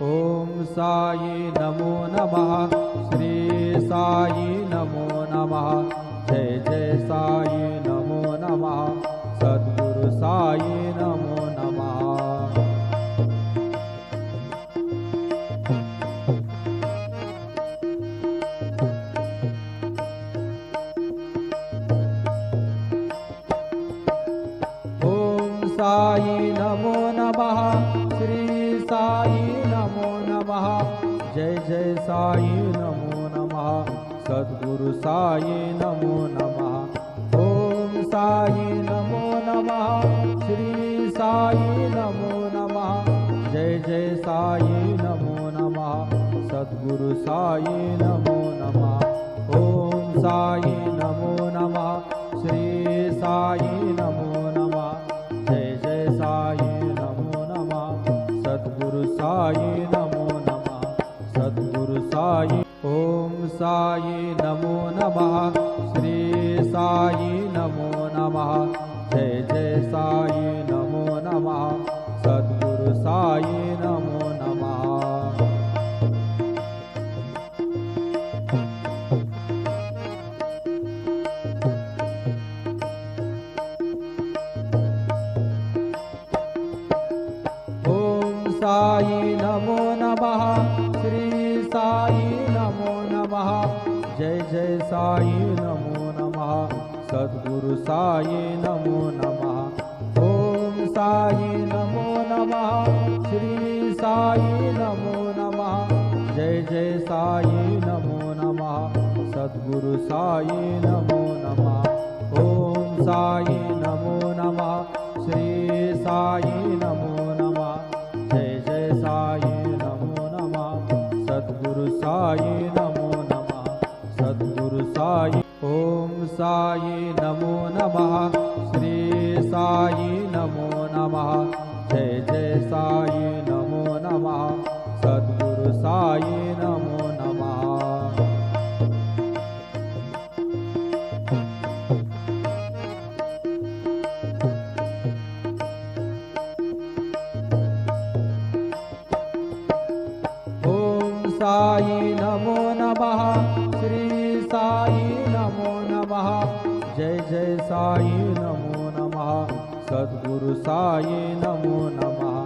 ओम साई नमो नमः। श्री साई नमो नमः। जय जय साई नमो नमः। सद्गुरु साई नमो नमः। साई नमो नमः। श्री साई नमो नमः। जय जय साई नमो नमः। सद्गुरु साई नमो नमः। ओम साई नमो नमः। श्री साई नमो नमः। जय जय साई नमो नमः। सद्गुरु साई नमो नमः। ओम साई नमो नमः। श्री साई नमो नमः। जय जय साई नमो नमः। सद्गुरु साई नमो नमः। सद्गुरु साई। ओम साई नमो नमः। श्री साई नमो नमः। जय जय साई नमो नमः। सद्गुरु साई नमो नमः। साई नमो नमः। श्री साई नमो नमः। जय जय साई नमो नमः। सद्गुरु साई नमो नमः। ओम साई नमो नमः। श्री साई नमो नमः। जय जय साई नमो नमः। सद्गुरु साई नमो नमः। ओम साई नमो नमः। श्री साई नमो नमः। जय जय साई नमो नमः। सद्गुरु साई नमो नमः। सद्गुरु साई। ओम साई नमो नमः। श्री साई नमो नमः। जय जय साई नमो नमः। सद्गुरु साई नमो नमः। साई नमो नमः। श्री साई नमो नमः। जय जय साई नमो नमः। सद्गुरु साई नमो नमः।